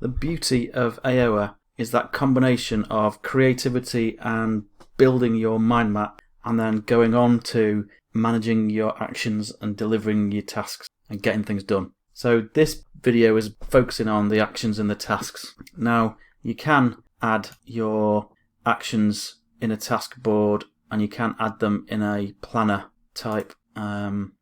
The beauty of Ayoa is that combination of creativity and building your mind map and then going on to managing your actions and delivering your tasks and getting things done. So this video is focusing on the actions and the tasks. Now you can add your actions in a task board and you can add them in a planner type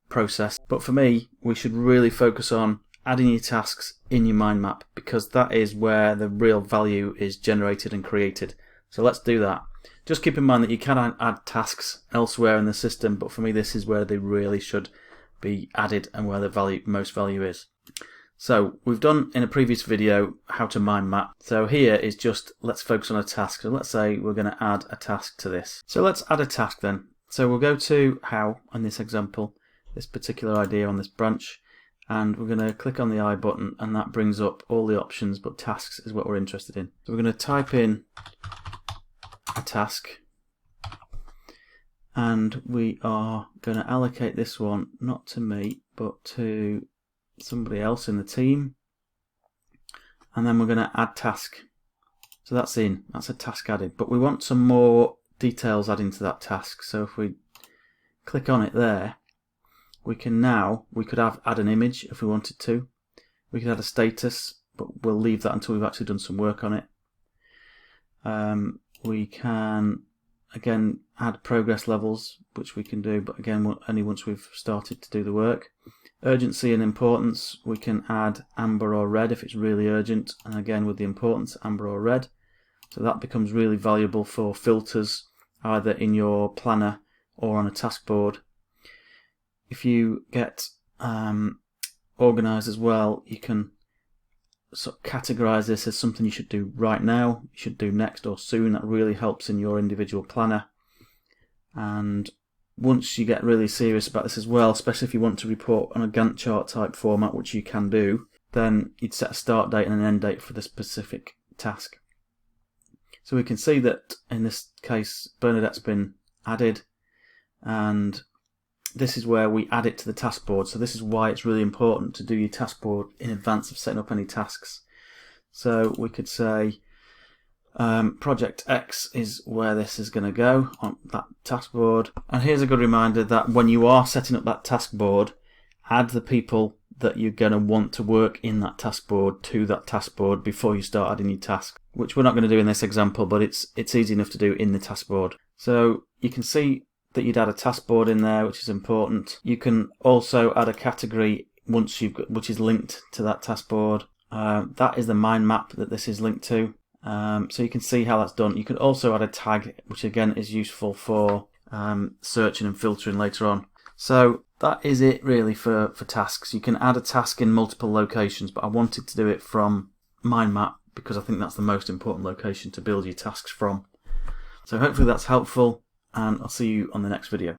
process, but for me we should really focus on adding your tasks in your mind map, because that is where the real value is generated and created. So let's do that. Just keep in mind that you can add tasks elsewhere in the system, but for me this is where they really should be added and where the most value is. So we've done in a previous video how to mind map. So here is just, let's focus on a task. So let's say we're going to add a task to this. So let's add a task then. So we'll go to how on this example, this particular idea on this branch, and we're going to click on the I button, and that brings up all the options, but tasks is what we're interested in. So we're going to type in a task, and we are going to allocate this one not to me but to somebody else in the team, and then we're going to add task. So that's a task added, but we want some more details adding to that task. So if we click on it there, we could add an image if we wanted to. We could add a status, but we'll leave that until we've actually done some work on it. We can again add progress levels, which we can do, but again only once we've started to do the work. Urgency and importance, we can add amber or red if it's really urgent, and again with the importance, amber or red. So that becomes really valuable for filters either in your planner or on a task board. If you get organized as well, you can sort of categorize this as something you should do right now, you should do next or soon. That really helps in your individual planner. And once you get really serious about this as well, especially if you want to report on a Gantt chart type format, which you can do, then you'd set a start date and an end date for the specific task. So we can see that in this case Bernadette's been added, and this is where we add it to the task board. So this is why it's really important to do your task board in advance of setting up any tasks. So we could say project X is where this is going to go on that task board. And here's a good reminder that when you are setting up that task board, add the people that you're going to want to work in that task board to that task board before you start adding your task, which we're not going to do in this example, but it's easy enough to do in the task board. So you can see that you'd add a task board in there, which is important. You can also add a category which is linked to that task board. That is the mind map that this is linked to. So you can see how that's done. You can also add a tag, which again is useful for searching and filtering later on. So that is it really for tasks. You can add a task in multiple locations, but I wanted to do it from mind map because I think that's the most important location to build your tasks from. So hopefully that's helpful, and I'll see you on the next video.